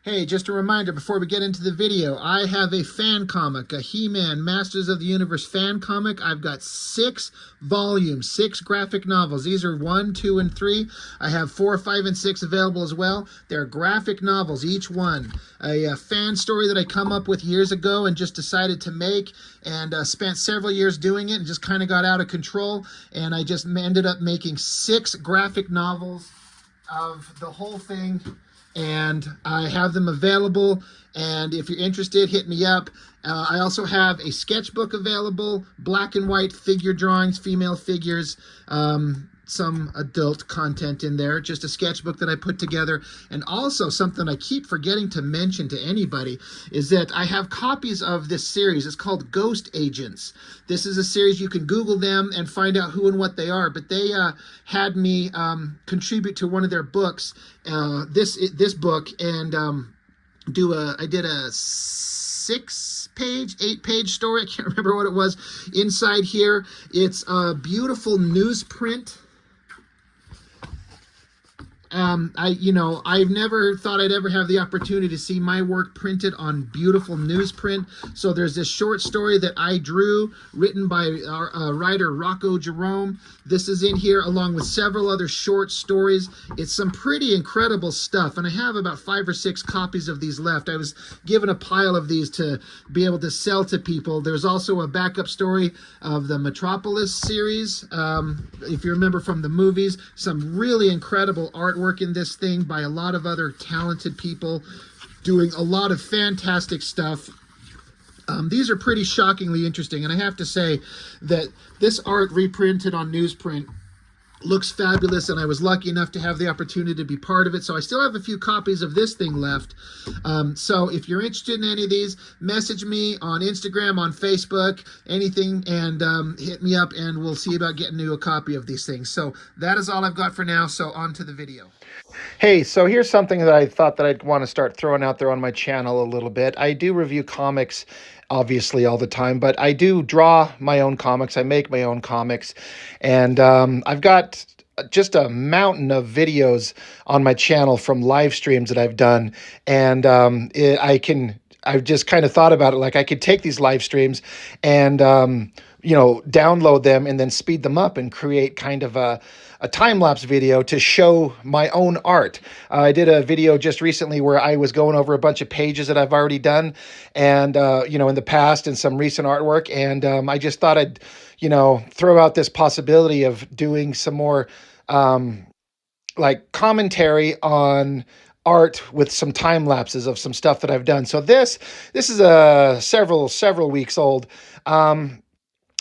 Hey, just a reminder before we get into the video, I have a fan comic, a He-Man Masters of the Universe fan comic. I've got 6 volumes, 6 graphic novels. These are 1, 2, and 3. I have 4, 5, and 6 available as well. They're graphic novels, each one. A fan story that I come up with years ago and just decided to make, and spent several years doing it and just kind of got out of control. And I just ended up making 6 graphic novels of the whole thing, and I have them available. And if you're interested, hit me up. I also have a sketchbook available, black and white figure drawings, female figures, some adult content in there, just a sketchbook that I put together. And also something I keep forgetting to mention to anybody is that I have copies of this series. It's called Ghost Agents. This is a series, you can Google them and find out who and what they are, but they had me contribute to one of their books, this book, and I did a 6-page, 8-page story. I can't remember what it was. Inside here, it's a beautiful newsprint. I've never thought I'd ever have the opportunity to see my work printed on beautiful newsprint. So there's this short story that I drew, written by our writer Rocco Jerome. This is in here along with several other short stories. It's some pretty incredible stuff, and I have about 5 or 6 copies of these left. I was given a pile of these to be able to sell to people. There's also a backup story of the Metropolis series. If you remember from the movies, some really incredible artwork in this thing by a lot of other talented people doing a lot of fantastic stuff. These are pretty shockingly interesting, and I have to say that this art reprinted on newsprint looks fabulous, and I was lucky enough to have the opportunity to be part of it. So I still have a few copies of this thing left. So if you're interested in any of these, message me on Instagram, on Facebook, anything, and hit me up, and we'll see about getting you a copy of these things. So that is all I've got for now, so on to the video. Hey, so here's something that I thought that I'd want to start throwing out there on my channel a little bit. I do review comics, obviously, all the time, but I do draw my own comics. I make my own comics, and I've got just a mountain of videos on my channel from live streams that I've done, and I've just kind of thought about it, like I could take these live streams and download them and then speed them up and create kind of a time-lapse video to show my own art. I did a video just recently where I was going over a bunch of pages that I've already done, and in the past, and some recent artwork, and I just thought I'd throw out this possibility of doing some more like commentary on art with some time lapses of some stuff that I've done. So this is several weeks old.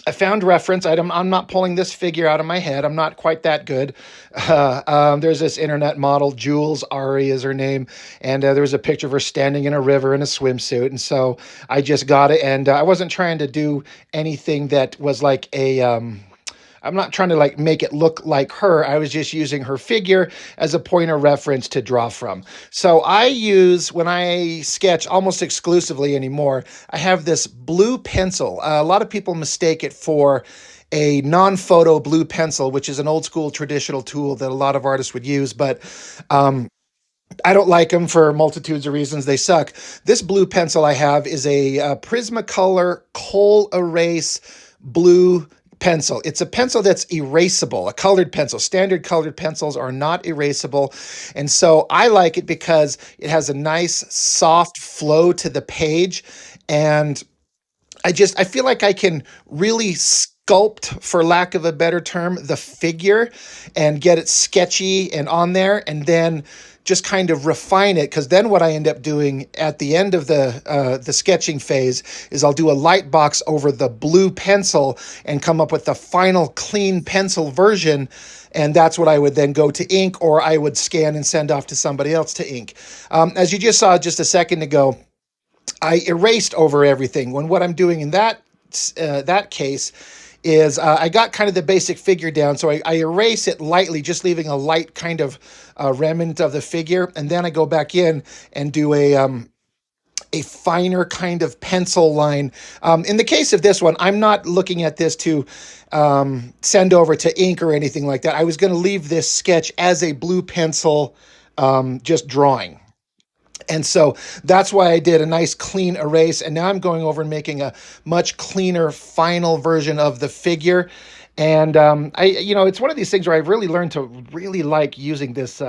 I found reference. I'm not pulling this figure out of my head. I'm not quite that good. There's this internet model, Jules Ari is her name, and there was a picture of her standing in a river in a swimsuit. And so I just got it, and I wasn't trying to do anything that was like I'm not trying to like make it look like her. I was just using her figure as a point of reference to draw from. So when I sketch almost exclusively anymore, I have this blue pencil. A lot of people mistake it for a non-photo blue pencil, which is an old school traditional tool that a lot of artists would use, but I don't like them for multitudes of reasons. They suck. This blue pencil I have is a Prismacolor Kohl Erase blue pencil. It's a pencil that's erasable, a colored pencil. Standard colored pencils are not erasable. And so I like it because it has a nice soft flow to the page. And I feel like I can really sculpt, for lack of a better term, the figure and get it sketchy and on there, and then just kind of refine it, because then what I end up doing at the end of the sketching phase is I'll do a light box over the blue pencil and come up with the final clean pencil version, and that's what I would then go to ink, or I would scan and send off to somebody else to ink. As you just saw just a second ago, I erased over everything, when what I'm doing in that case is I got kind of the basic figure down, so I erase it lightly, just leaving a light kind of remnant of the figure, and then I go back in and do a finer kind of pencil line. In the case of this one, I'm not looking at this to send over to ink or anything like that. I was going to leave this sketch as a blue pencil just drawing. And so that's why I did a nice clean erase. And now I'm going over and making a much cleaner final version of the figure. And it's one of these things where I've really learned to really like using this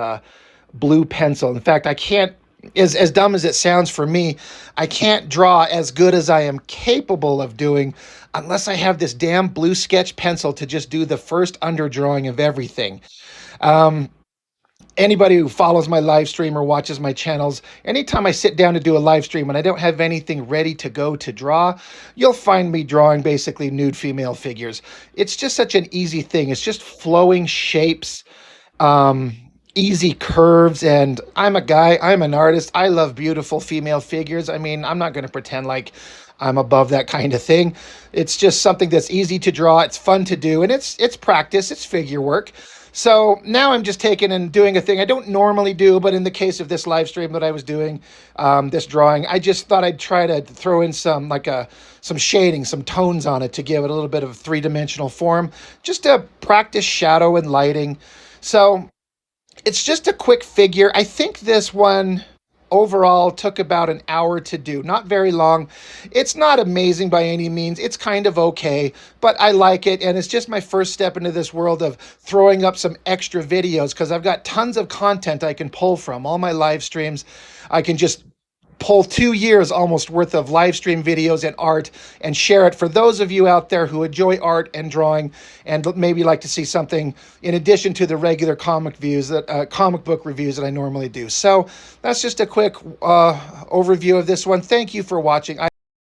blue pencil. In fact, I can't, as dumb as it sounds for me, I can't draw as good as I am capable of doing unless I have this damn blue sketch pencil to just do the first underdrawing of everything. Um, Anybody who follows my live stream or watches my channels, anytime I sit down to do a live stream and I don't have anything ready to go to draw, you'll find me drawing basically nude female figures. It's just such an easy thing. It's just flowing shapes, um, easy curves. And I'm a guy, I'm an artist. I love beautiful female figures. I mean, I'm not going to pretend like I'm above that kind of thing. It's just something that's easy to draw. It's fun to do, and it's practice. It's figure work. So now I'm just taking and doing a thing I don't normally do, but in the case of this live stream that I was doing, this drawing, I just thought I'd try to throw in some shading, some tones on it to give it a little bit of three-dimensional form, just to practice shadow and lighting. So it's just a quick figure. I think this one overall took about an hour to do. Not very long. It's not amazing by any means. It's kind of okay, but I like it. And it's just my first step into this world of throwing up some extra videos because I've got tons of content I can pull from. All my live streams, I can just pull 2 years almost worth of live stream videos and art and share it for those of you out there who enjoy art and drawing and maybe like to see something in addition to the regular comic book reviews that I normally do. So that's just a quick overview of this one. Thank you for watching.